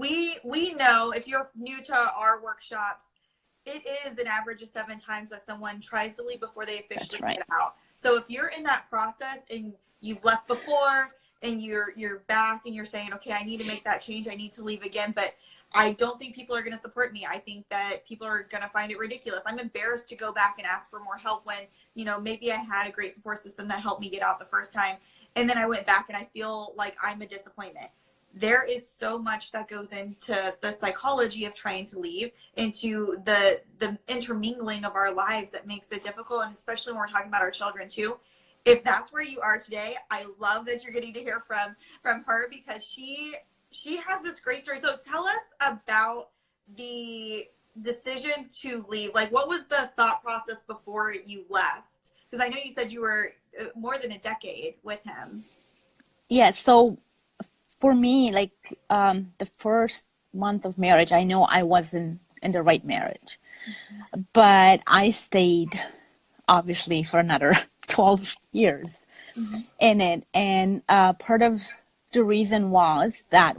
we know if you're new to our workshops, it is an average of 7 times that someone tries to leave before they officially get out. So if you're in that process and you've left before and you're back and you're saying, okay, I need to make that change, I need to leave again, but I don't think people are going to support me. I think that people are going to find it ridiculous. I'm embarrassed to go back and ask for more help when, you know, maybe I had a great support system that helped me get out the first time. And then I went back and I feel like I'm a disappointment. There is so much that goes into the psychology of trying to leave, into the intermingling of our lives that makes it difficult. And especially when we're talking about our children too. If that's where you are today, I love that you're getting to hear from her, because she has this great story. So tell us about the decision to leave. Like, what was the thought process before you left? Because I know you said you were more than a decade with him. Yeah. So for me, like the first month of marriage, I know I wasn't in the right marriage, but I stayed obviously for another 12 years in it. And part of the reason was that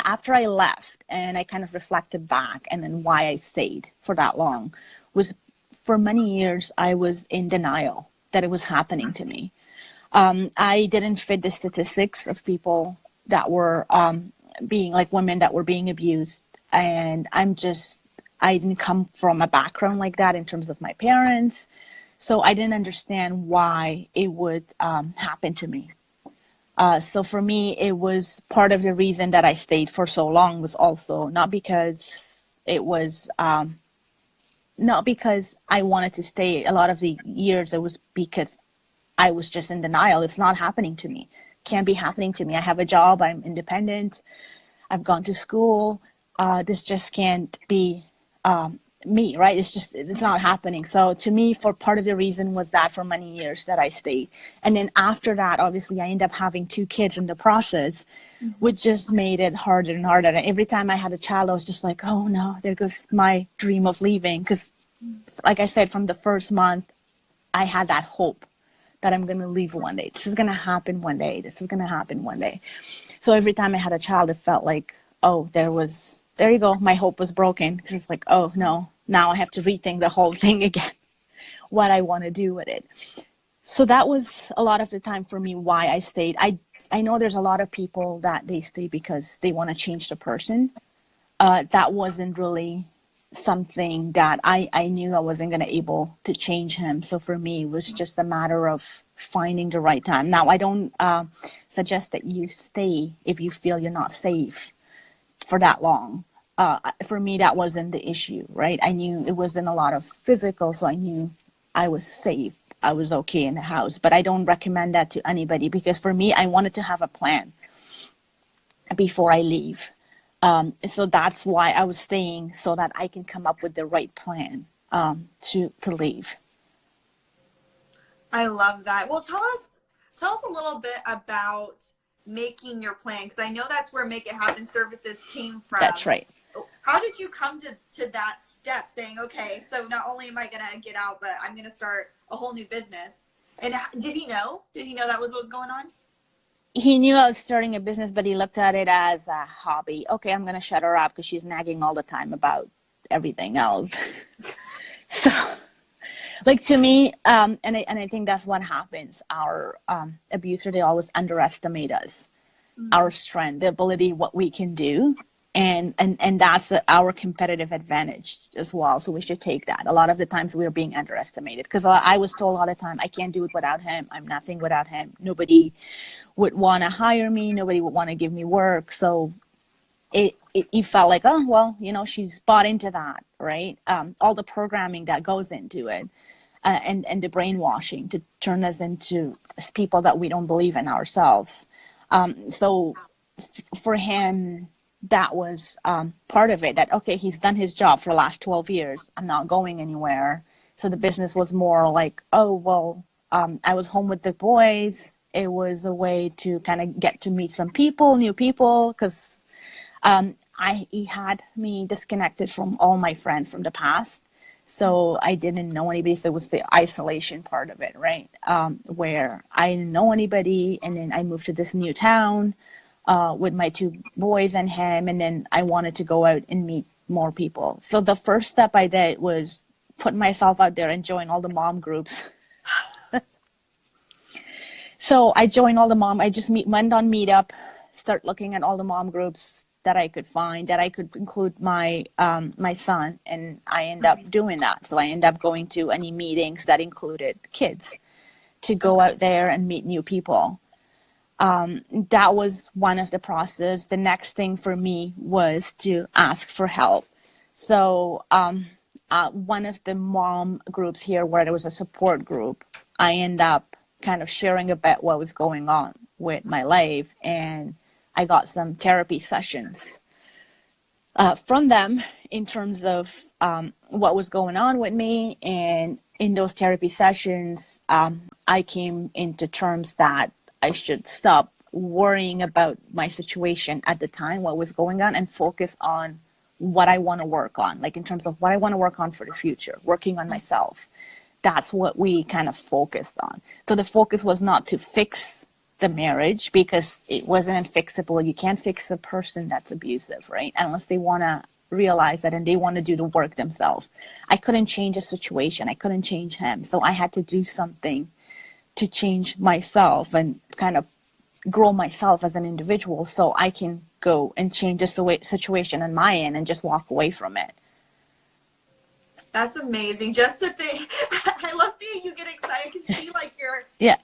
after I left and I kind of reflected back and then why I stayed for that long was, for many years I was in denial that it was happening to me. I didn't fit the statistics of people that were being, like, women that were being abused. And I didn't come from a background like that in terms of my parents. So I didn't understand why it would happen to me. So for me, it was part of the reason that I stayed for so long was also not because it was, not because I wanted to stay. A lot of the years it was because I was just in denial. It's not happening to me. Can't be happening to me. I have a job. I'm independent. I've gone to school. This just can't be me, right? It's not happening. So to me, for part of the reason was that for many years that I stayed. And then after that, obviously I ended up having 2 kids in the process, which just made it harder and harder. And every time I had a child, I was just like, oh no, there goes my dream of leaving. Because like I said, from the first month, I had that hope that I'm going to leave one day. This is going to happen one day. This is going to happen one day. So every time I had a child, it felt like, oh, there you go. My hope was broken. Because it's like, oh no, now I have to rethink the whole thing again, what I want to do with it. So that was a lot of the time for me why I stayed. I know there's a lot of people that they stay because they want to change the person. That wasn't really something that I knew I wasn't going to able to change him. So for me, it was just a matter of finding the right time. Now, I don't suggest that you stay if you feel you're not safe for that long. For me, that wasn't the issue, right? I knew it wasn't a lot of physical, so I knew I was safe. I was okay in the house, but I don't recommend that to anybody, because for me, I wanted to have a plan before I leave. So that's why I was staying, so that I can come up with the right plan to leave. I love that. Well, tell us a little bit about making your plan, because I know that's where Make It Happen Services came from. That's right. How did you come to that step, saying, okay, so not only am I going to get out, but I'm going to start a whole new business? And did he know? Did he know that was what was going on? He knew I was starting a business, but he looked at it as a hobby. Okay, I'm going to shut her up because she's nagging all the time about everything else. So, like, to me, and I think that's what happens. Our abuser, they always underestimate us, our strength, the ability, what we can do. And that's our competitive advantage as well. So we should take that. A lot of the times we're being underestimated, because I was told all the time, I can't do it without him. I'm nothing without him. Nobody would want to hire me. Nobody would want to give me work. So it felt like, oh, well, she's bought into that, right? All the programming that goes into it, and the brainwashing to turn us into people that we don't believe in ourselves. So for him, that was part of it, that, okay, he's done his job for the last 12 years. I'm not going anywhere. So the business was more like, oh, well, I was home with the boys. It was a way to kind of get to meet some people, new people, because he had me disconnected from all my friends from the past. So I didn't know anybody. So it was the isolation part of it, right? Where I didn't know anybody. And then I moved to this new town. with my two boys and him. And then I wanted to go out and meet more people. So the first step I did was put myself out there and join all the mom groups. So I joined all the I just went on Meetup, start looking at all the mom groups that I could find, that I could include my my son, and I end up doing that. So I end up going to any meetings that included kids to go out there and meet new people. That was one of the process. The next thing for me was to ask for help. So one of the mom groups here, where there was a support group, I end up kind of sharing a bit what was going on with my life, and I got some therapy sessions from them in terms of what was going on with me. And in those therapy sessions, I came into terms that I should stop worrying about my situation at the time, what was going on, and focus on what I want to work on, like in terms of what I want to work on for the future, working on myself. That's what we kind of focused on. So the focus was not to fix the marriage, because it wasn't fixable. You can't fix a person that's abusive, right? Unless they want to realize that and they want to do the work themselves. I couldn't change a situation. I couldn't change him. So I had to do something to change myself and kind of grow myself as an individual, so I can go and change the situation on my end and just walk away from it. That's amazing. Just to think, I love seeing you get excited. I can see like you're, yeah,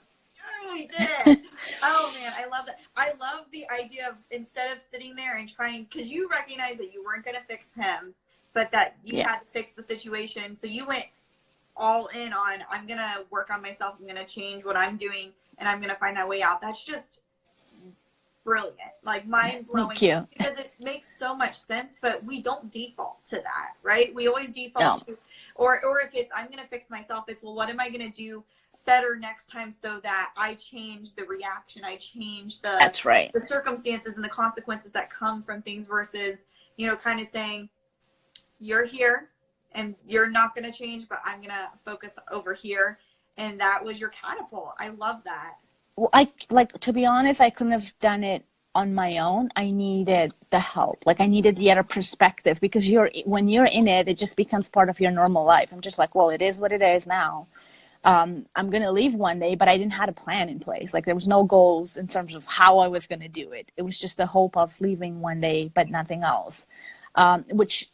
we did it. Oh man, I love that. I love the idea of, instead of sitting there and trying, because you recognize that you weren't going to fix him, but that you had to fix the situation. So you went all in on, I'm going to work on myself. I'm going to change what I'm doing, and I'm going to find that way out. That's just brilliant, like mind blowing. Thank you. Because it makes so much sense, but we don't default to that, right? We always default to, or if it's, I'm going to fix myself, it's, well, what am I going to do better next time so that I change the reaction, I change the, that's right, the circumstances and the consequences that come from things, versus, you know, kind of saying, you're here and you're not going to change, but I'm going to focus over here. And that was your catapult. I love that. Well, to be honest, I couldn't have done it on my own. I needed the help. Like, I needed the other perspective, because when you're in it, it just becomes part of your normal life. I'm just like, well, it is what it is now. I'm going to leave one day, but I didn't have a plan in place. Like, there was no goals in terms of how I was going to do it. It was just the hope of leaving one day, but nothing else, which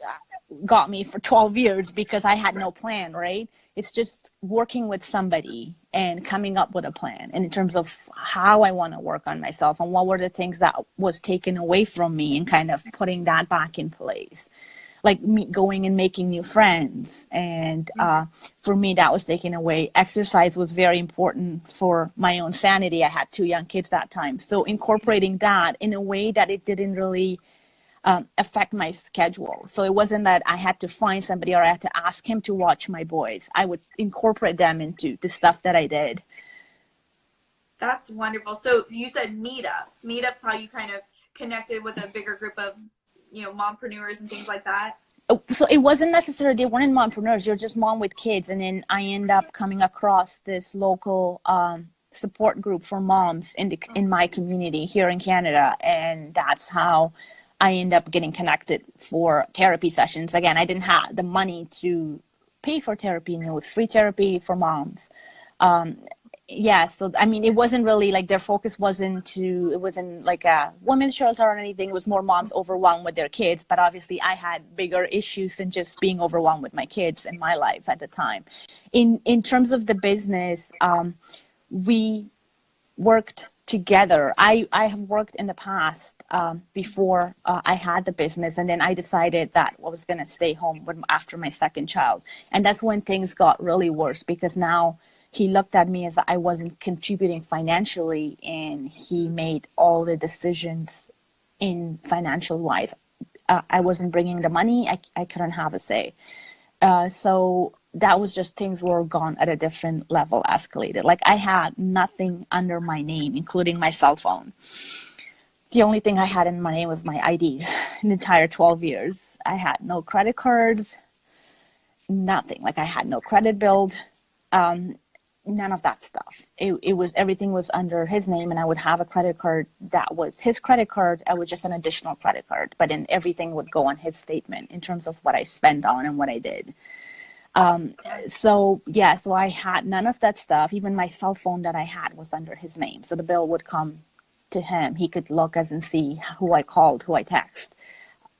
got me for 12 years because I had no plan, right? It's just working with somebody and coming up with a plan, and in terms of how I want to work on myself and what were the things that was taken away from me, and kind of putting that back in place. Like me going and making new friends. And for me, that was taken away. Exercise was very important for my own sanity. I had 2 young kids that time. So incorporating that in a way that it didn't really affect my schedule. So it wasn't that I had to find somebody or I had to ask him to watch my boys. I would incorporate them into the stuff that I did. That's wonderful. So you said Meetup. Meetup's how you kind of connected with a bigger group of, you know, mompreneurs and things like that? So it wasn't necessarily, they weren't mompreneurs, you're just mom with kids. And then I end up coming across this local support group for moms in my community here in Canada. And that's how I end up getting connected for therapy sessions. Again, I didn't have the money to pay for therapy, and it was free therapy for moms. So I mean, it wasn't really like their focus wasn't like a women's shelter or anything. It was more moms overwhelmed with their kids. But obviously I had bigger issues than just being overwhelmed with my kids in my life at the time. In terms of the business, we worked together. I have worked in the past before I had the business, and then I decided that I was going to stay home after my second child. And that's when things got really worse, because now he looked at me as I wasn't contributing financially, and he made all the decisions in financial wise. I wasn't bringing the money. I couldn't have a say. So that was just, things were gone at a different level, escalated. Like, I had nothing under my name, including my cell phone. The only thing I had in my name was my IDs. In the entire 12 years, I had no credit cards, nothing. Like, I had no credit build. none of that stuff. It was, everything was under his name, and I would have a credit card that was his credit card. I was just an additional credit card, but then everything would go on his statement in terms of what I spent on and what I did. So I had none of that stuff. Even my cell phone that I had was under his name. So the bill would come to him. He could look at and see who I called, who I texted,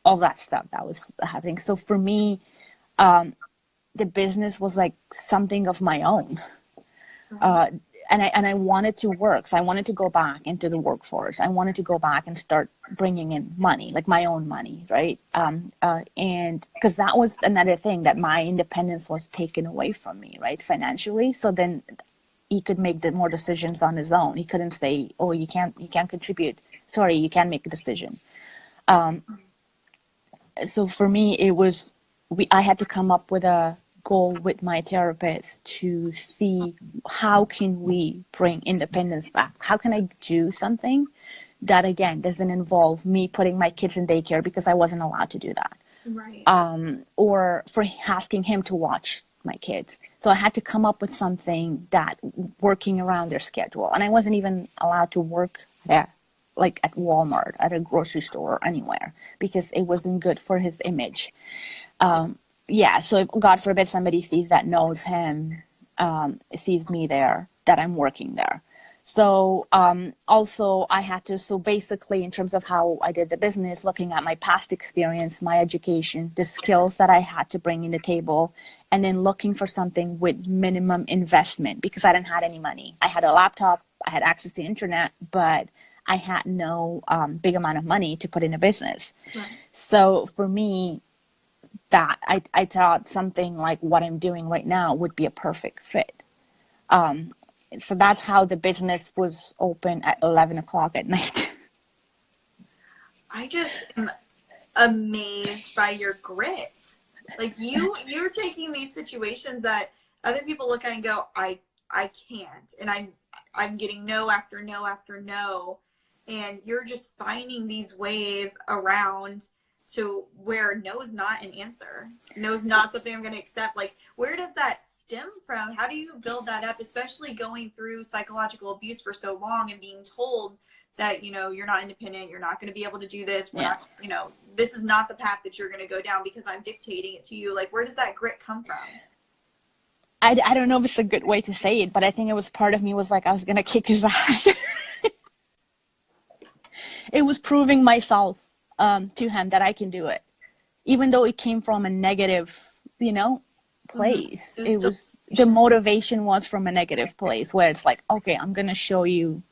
all that stuff that was happening. So for me, the business was like something of my own. And I wanted to work. So I wanted to go back into the workforce. I wanted to go back and start bringing in money, like my own money, right? And because that was another thing, that my independence was taken away from me, right, financially. So then he could make more decisions on his own. He couldn't say, "Oh, you can't contribute. Sorry, you can't make a decision." So for me, it was, I had to come up with a goal with my therapist to see how can we bring independence back. How can I do something that, again, doesn't involve me putting my kids in daycare, because I wasn't allowed to do that, Right. Or for asking him to watch my kids. So I had to come up with something that working around their schedule. And I wasn't even allowed to work like at Walmart, at a grocery store, or anywhere, because it wasn't good for his image. So if, God forbid, somebody sees that, knows him, sees me there, that I'm working there. So also I had to, so basically in terms of how I did the business, looking at my past experience, my education, the skills that I had to bring in the table, and then looking for something with minimum investment, because I didn't have any money. I had a laptop, I had access to internet, but I had no big amount of money to put in a business. Right. So for me, that I thought something like what I'm doing right now would be a perfect fit. So that's how the business was open at 11 o'clock at night. I just am amazed by your grit. Like you're taking these situations that other people look at and go, I can't, and I'm getting no after no after no, and you're just finding these ways around to where no is not an answer. No is not something I'm going to accept. Like, where does that stem from? How do you build that up, especially going through psychological abuse for so long and being told that, you're not independent, you're not going to be able to do this. We're not, this is not the path that you're going to go down because I'm dictating it to you. Like, where does that grit come from? I don't know if it's a good way to say it, but I think it was part of me was like, I was going to kick his ass. It was proving myself to him that I can do it, even though it came from a negative, place. Mm-hmm. It was the motivation was from a negative place where it's like, okay, I'm going to show you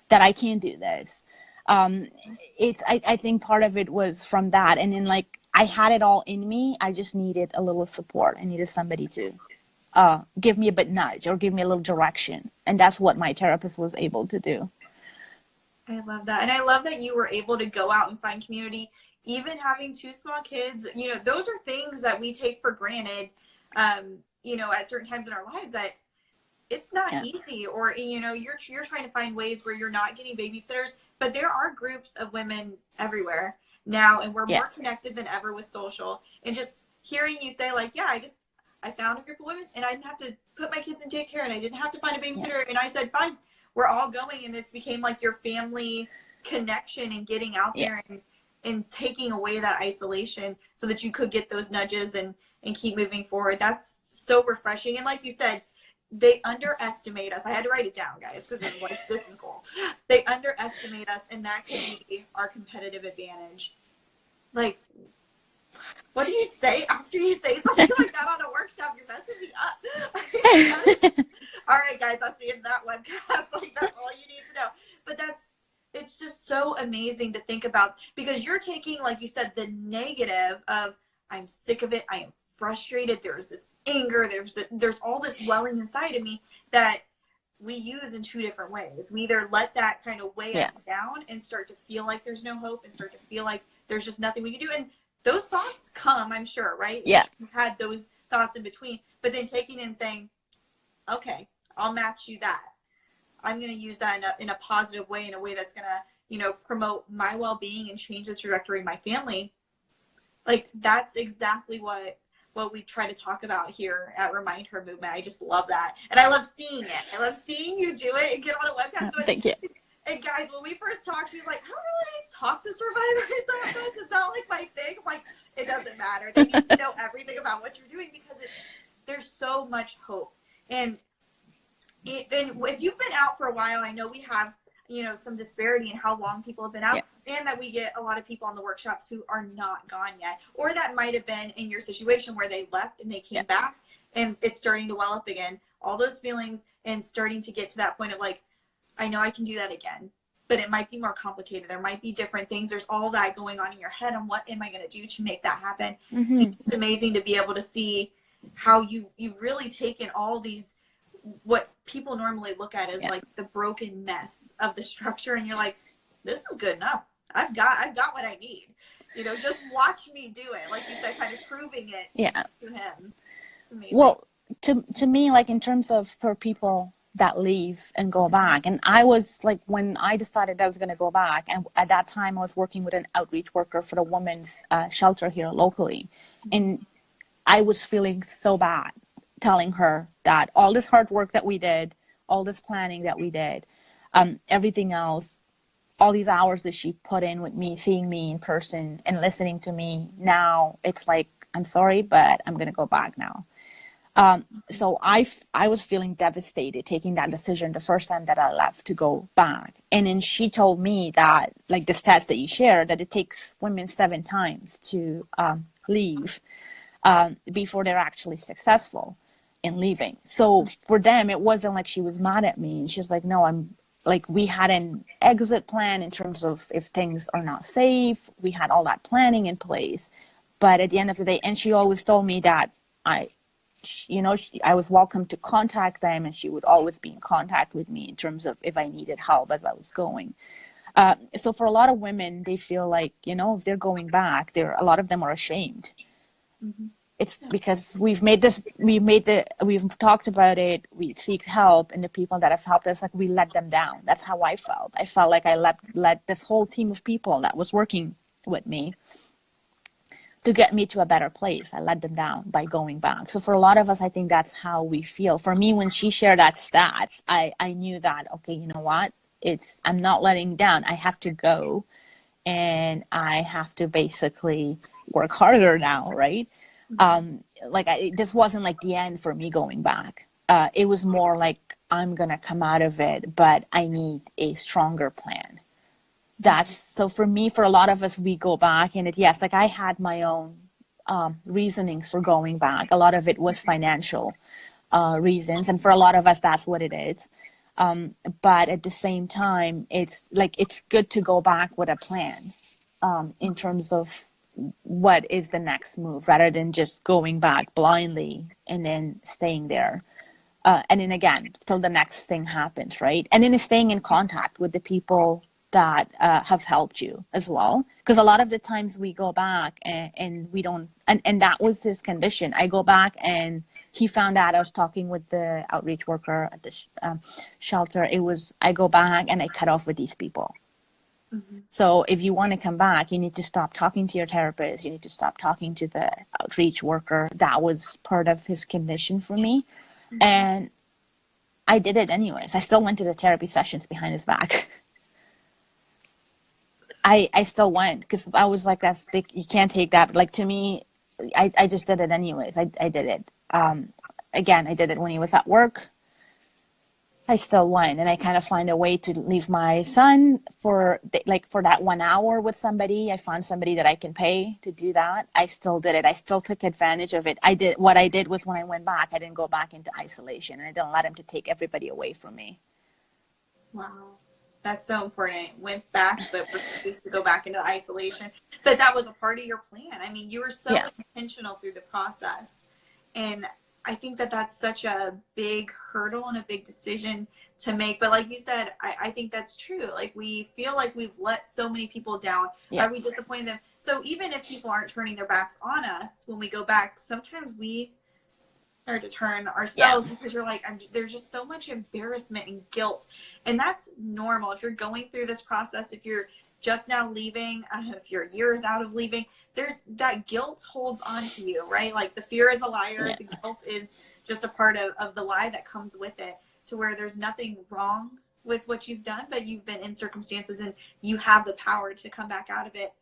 that I can do this. I think part of it was from that. And then like, I had it all in me. I just needed a little support. I needed somebody to give me a bit nudge or give me a little direction. And that's what my therapist was able to do. I love that. And I love that you were able to go out and find community, even having 2 small kids. Those are things that we take for granted, at certain times in our lives, that it's not easy, or, you're trying to find ways where you're not getting babysitters, but there are groups of women everywhere now, and we're more connected than ever with social. And just hearing you say like, I found a group of women and I didn't have to put my kids in daycare and I didn't have to find a babysitter. And I said, fine, we're all going. And this became like your family connection and getting out there and taking away that isolation so that you could get those nudges and keep moving forward. That's so refreshing. And like you said, they underestimate us. I had to write it down, guys, because this is cool. They underestimate us, and that could be our competitive advantage. Like, what do you say after you say something like that on a workshop? You're messing me up. All right, guys, I'll see you in that webcast. Like, that's all you need to know. But it's just so amazing to think about, because you're taking, like you said, the negative of, I'm sick of it, I am frustrated, there's this anger, there's all this welling inside of me that we use in 2 different ways. We either let that kind of weigh us down and start to feel like there's no hope and start to feel like there's just nothing we can do. And those thoughts come, I'm sure, right? Yeah. We've had those thoughts in between, but then taking and saying, okay, I'll match you that. I'm going to use that in a positive way, in a way that's going to, promote my well-being and change the trajectory of my family. Like, that's exactly what what we try to talk about here at Remind Her Movement. I just love that. And I love seeing it. I love seeing you do it and get on a webcast. Thank you. And guys, when we first talked, she was like, I don't really talk to survivors that much. It's not like my thing. I'm like, it doesn't matter. They need to know everything about what you're doing because there's so much hope. And if you've been out for a while, I know we have, some disparity in how long people have been out, and that we get a lot of people on the workshops who are not gone yet, or that might have been in your situation where they left and they came back and it's starting to well up again, all those feelings, and starting to get to that point of like, I know I can do that again, but it might be more complicated. There might be different things. There's all that going on in your head on what am I going to do to make that happen. It's amazing to be able to see how you've really taken all these, what people normally look at as like the broken mess of the structure, and you're like, this is good enough. I've got what I need. Just watch me do it. Like you said, kind of proving it to him. It's amazing. Well, to me, like in terms of for people that leave and go back, and I was like, when I decided I was going to go back, and at that time I was working with an outreach worker for the women's shelter here locally, and I was feeling so bad telling her that all this hard work that we did, all this planning that we did, everything else, all these hours that she put in with me, seeing me in person and listening to me, now it's like, I'm sorry, but I'm going to go back now. So I was feeling devastated taking that decision the first time that I left to go back. And then she told me that, like the stats that you shared, that it takes women 7 times to leave before they're actually successful in leaving. So for them, it wasn't like she was mad at me. And she was like, no, I'm like, we had an exit plan in terms of if things are not safe, we had all that planning in place. But at the end of the day, and she always told me that I was welcome to contact them, and she would always be in contact with me in terms of if I needed help as I was going. So for a lot of women, they feel like, if they're going back, a lot of them are ashamed. It's because we've talked about it, we seek help, and the people that have helped us, like, we let them down. That's how I felt. I felt like I let this whole team of people that was working with me to get me to a better place. I let them down by going back. So for a lot of us, I think that's how we feel. For me, when she shared that stats, I knew that, okay, you know what? I'm not letting down. I have to go, and I have to basically work harder now, right? This wasn't like the end for me going back. It was more like, I'm going to come out of it, but I need a stronger plan. So for me, for a lot of us, we go back, and I had my own reasonings for going back. A lot of it was financial reasons, and for a lot of us, that's what it is. But at the same time, it's good to go back with a plan in terms of what is the next move, rather than just going back blindly and then staying there. And then again, till the next thing happens, right? And then staying in contact with the people that have helped you as well. Because a lot of the times we go back and we don't, and that was his condition. I go back and he found out I was talking with the outreach worker at the shelter. I go back and I cut off with these people. So if you want to come back, you need to stop talking to your therapist. You need to stop talking to the outreach worker. That was part of his condition for me. And I did it anyways. I still went to the therapy sessions behind his back. I still went because I was like, you can't take that. Like, to me, I just did it anyways. I did it. Again, I did it when he was at work. I still went, and I kind of find a way to leave my son for that 1 hour with somebody. I found somebody that I can pay to do that. I still did it. I still took advantage of it. What I did was, when I went back, I didn't go back into isolation, and I didn't let him to take everybody away from me. Wow. That's so important. Went back, but refused to go back into isolation. But that was a part of your plan. I mean, you were so intentional through the process. And I think that that's such a big hurdle and a big decision to make. But like you said, I think that's true. Like, we feel like we've let so many people down. Are we disappointed them? So even if people aren't turning their backs on us, when we go back, sometimes we start to turn ourselves because you're like, there's just so much embarrassment and guilt. And that's normal. If you're going through this process, if you're just now leaving, I don't know if you're years out of leaving, there's that guilt holds on to you, right? Like the fear is a liar. Yeah. The guilt is just a part of the lie that comes with it, to where there's nothing wrong with what you've done, but you've been in circumstances and you have the power to come back out of it.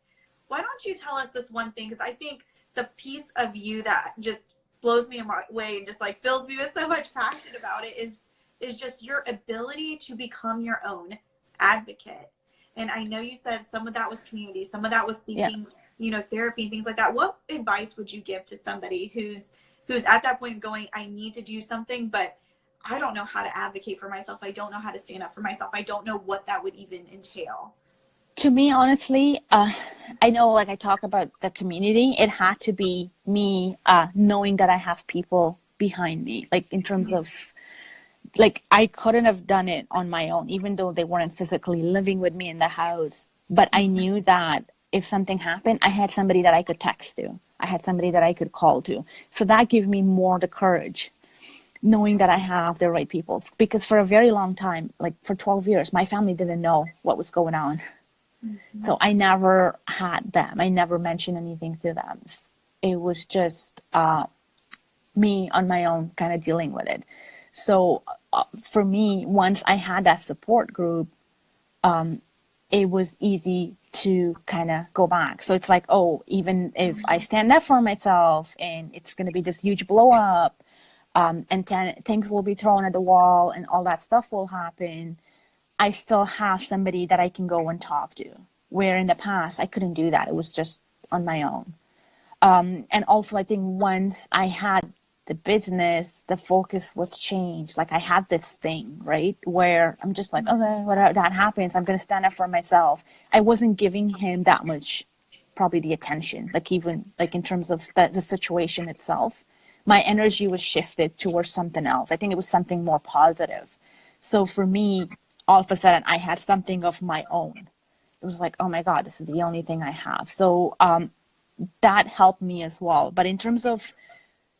Why don't you tell us this one thing? Because I think the piece of you that just blows me away and just like fills me with so much passion about it is just your ability to become your own advocate. And I know you said some of that was community, some of that was seeking, you know, therapy and things like that. What advice would you give to somebody who's at that point going, I need to do something, but I don't know how to advocate for myself. I don't know how to stand up for myself. I don't know what that would even entail. To me, honestly, I know, like I talk about the community, it had to be me knowing that I have people behind me, like in terms of, like I couldn't have done it on my own, even though they weren't physically living with me in the house. But I knew that if something happened, I had somebody that I could text to. I had somebody that I could call to. So that gave me more the courage, knowing that I have the right people. Because for a very long time, like for 12 years, my family didn't know what was going on. Mm-hmm. So I never had them. I never mentioned anything to them. It was just me on my own kind of dealing with it. So for me, once I had that support group, it was easy to kind of go back. So it's like, oh, even if I stand up for myself and it's going to be this huge blow up, and things will be thrown at the wall and all that stuff will happen, I still have somebody that I can go and talk to, where in the past I couldn't do that. It was just on my own. And also I think once I had the business, the focus was changed. Like I had this thing, right, where I'm just like, okay, whatever that happens, I'm going to stand up for myself. I wasn't giving him that much, probably the attention, like even like in terms of the situation itself. My energy was shifted towards something else. I think it was something more positive. So for me, all of a sudden I had something of my own. It was like, oh my God, this is the only thing I have. So that helped me as well. But in terms of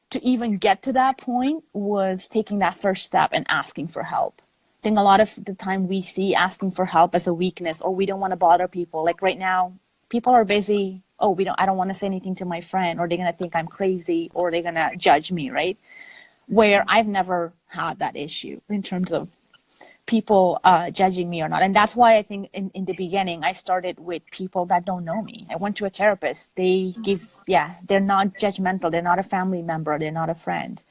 to even get to that point was taking that first step and asking for help. I think a lot of the time we see asking for help as a weakness, or we don't want to bother people. Like right now, people are busy. Oh, I don't want to say anything to my friend, or they're going to think I'm crazy, or they're going to judge me, right? Where I've never had that issue in terms of people judging me or not. And that's why I think in the beginning, I started with people that don't know me. I went to a therapist. They're not judgmental. They're not a family member. They're not a friend.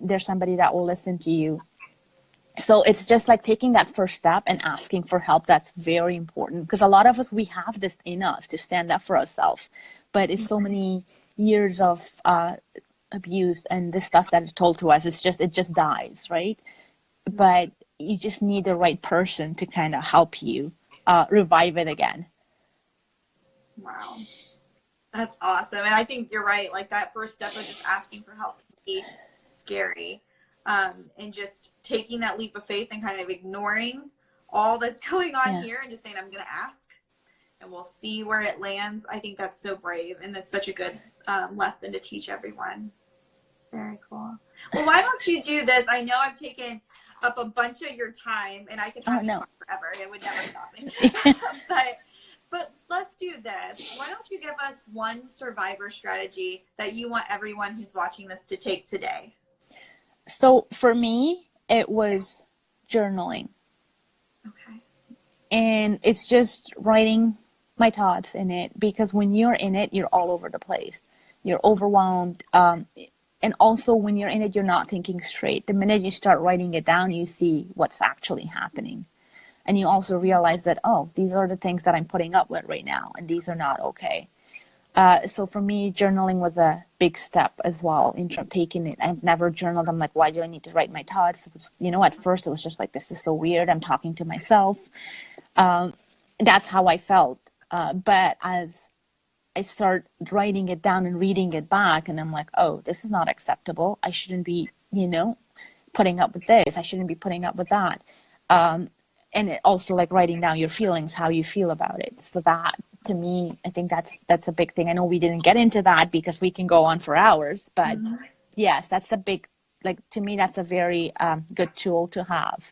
They're somebody that will listen to you. So it's just like taking that first step and asking for help. That's very important, because a lot of us, we have this in us to stand up for ourselves, but it's so many years of abuse and this stuff that is told to us. It just dies, right? But you just need the right person to kind of help you revive it again. Wow. That's awesome. And I think you're right. Like that first step of just asking for help can be scary. And just taking that leap of faith and kind of ignoring all that's going on here and just saying, I'm going to ask and we'll see where it lands. I think that's so brave. And that's such a good lesson to teach everyone. Very cool. Well, why don't you do this? I know I've taken up a bunch of your time and I could have you talk forever. It would never stop me. But let's do this. Why don't you give us one survivor strategy that you want everyone who's watching this to take today? So for me, it was journaling. Okay. And it's just writing my thoughts in it, because when you're in it, you're all over the place. You're overwhelmed. And also when you're in it, you're not thinking straight. The minute you start writing it down, you see what's actually happening. And you also realize that, oh, these are the things that I'm putting up with right now, and these are not okay. So for me, journaling was a big step as well in taking it. I've never journaled. I'm like, why do I need to write my thoughts? It was, at first it was just like, this is so weird. I'm talking to myself. That's how I felt. But as I start writing it down and reading it back, and I'm like, oh, this is not acceptable. I shouldn't be, putting up with this. I shouldn't be putting up with that. And it also like writing down your feelings, how you feel about it. So that, to me, I think that's a big thing. I know we didn't get into that because we can go on for hours, but yes, that's a big, to me, that's a very good tool to have.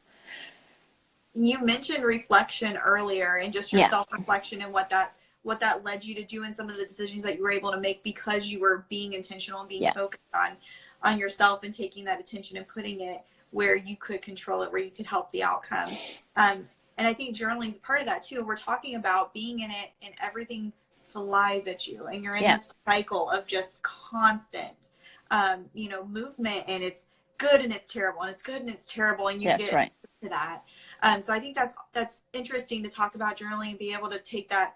You mentioned reflection earlier, and just your self-reflection and what that led you to do, and some of the decisions that you were able to make because you were being intentional and being focused on yourself and taking that attention and putting it where you could control it, where you could help the outcome. And I think journaling is part of that too. We're talking about being in it and everything flies at you, and you're in this cycle of just constant, movement, and it's good and it's terrible, and it's good and it's terrible, and you get to that. So I think that's interesting to talk about journaling and be able to take that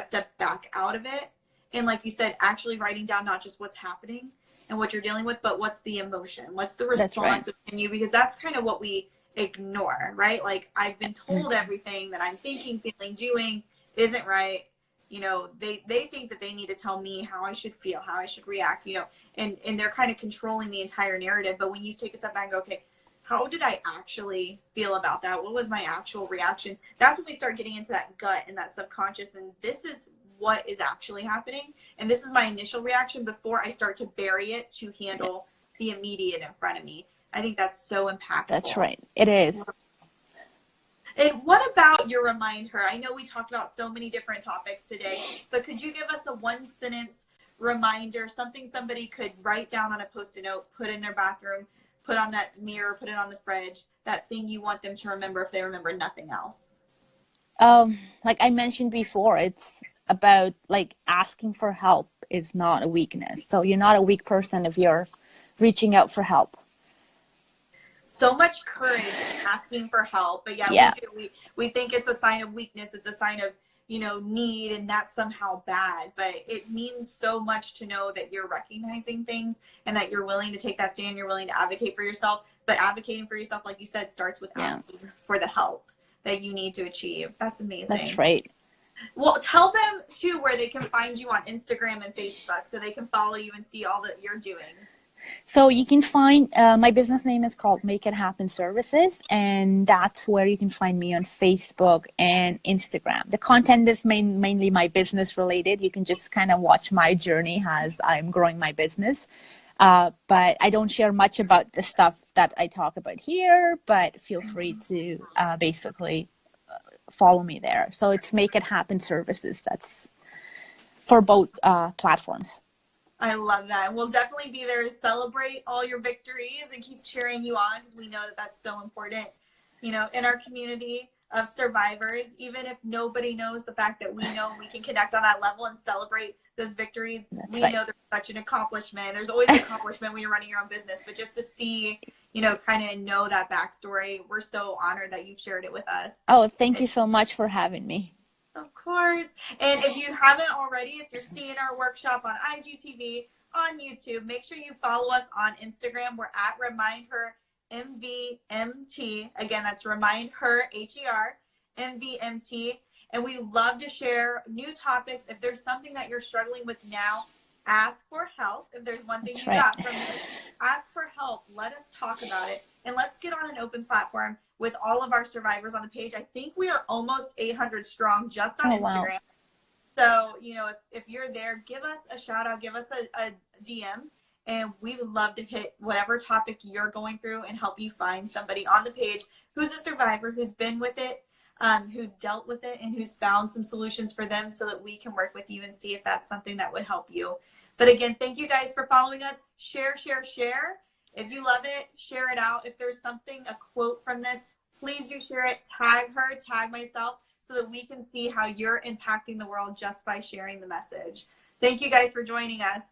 step back out of it. And like you said, actually writing down not just what's happening and what you're dealing with, but what's the emotion, what's the response in you, because that's kind of what we ignore, right? Like, I've been told everything that I'm thinking, feeling, doing isn't right. They think that they need to tell me how I should feel, how I should react, and they're kind of controlling the entire narrative. But when you take a step back and go, okay, how did I actually feel about that? What was my actual reaction? That's when we start getting into that gut and that subconscious. And this is what is actually happening. And this is my initial reaction before I start to bury it to handle the immediate in front of me. I think that's so impactful. That's right. It is. And what about your reminder? I know we talked about so many different topics today, but could you give us a 1-sentence reminder, something somebody could write down on a Post-it note, put in their bathroom, put on that mirror, put it on the fridge, that thing you want them to remember if they remember nothing else? Like I mentioned before, it's about like asking for help is not a weakness. So you're not a weak person if you're reaching out for help. So much courage asking for help, but we think it's a sign of weakness. It's a sign of, need, and that's somehow bad. But it means so much to know that you're recognizing things and that you're willing to take that stand. You're willing to advocate for yourself, but advocating for yourself, like you said, starts with asking for the help that you need to achieve. That's amazing. That's right. Well, tell them too where they can find you on Instagram and Facebook so they can follow you and see all that you're doing. So you can find, my business name is called Make It Happen Services, and that's where you can find me on Facebook and Instagram. The content is mainly my business related. You can just kind of watch my journey as I'm growing my business. But I don't share much about the stuff that I talk about here, but feel free to basically follow me there. So it's Make It Happen Services. That's for both platforms. I love that. And we'll definitely be there to celebrate all your victories and keep cheering you on, because we know that that's so important, in our community of survivors. Even if nobody knows, the fact that we know we can connect on that level and celebrate those victories, we know there's such an accomplishment. There's always an accomplishment when you're running your own business, but just to see, kind of know that backstory, we're so honored that you've shared it with us. Oh, thank you so much for having me. Of course. And if you haven't already, if you're seeing our workshop on IGTV, on YouTube, make sure you follow us on Instagram. We're at Remind Her MVMT. Again, that's Remind Her HER MVMT. And we love to share new topics. If there's something that you're struggling with now, ask for help. If there's one thing got from this, ask for help. Let us talk about it. And let's get on an open platform with all of our survivors on the page. I think we are almost 800 strong just on Instagram. Wow. So, if you're there, give us a shout out, give us a DM, and we would love to hit whatever topic you're going through and help you find somebody on the page who's a survivor, who's been with it, who's dealt with it, and who's found some solutions for them so that we can work with you and see if that's something that would help you. But again, thank you guys for following us. Share. If you love it, share it out. If there's something, a quote from this, please do share it. Tag her, tag myself, so that we can see how you're impacting the world just by sharing the message. Thank you guys for joining us.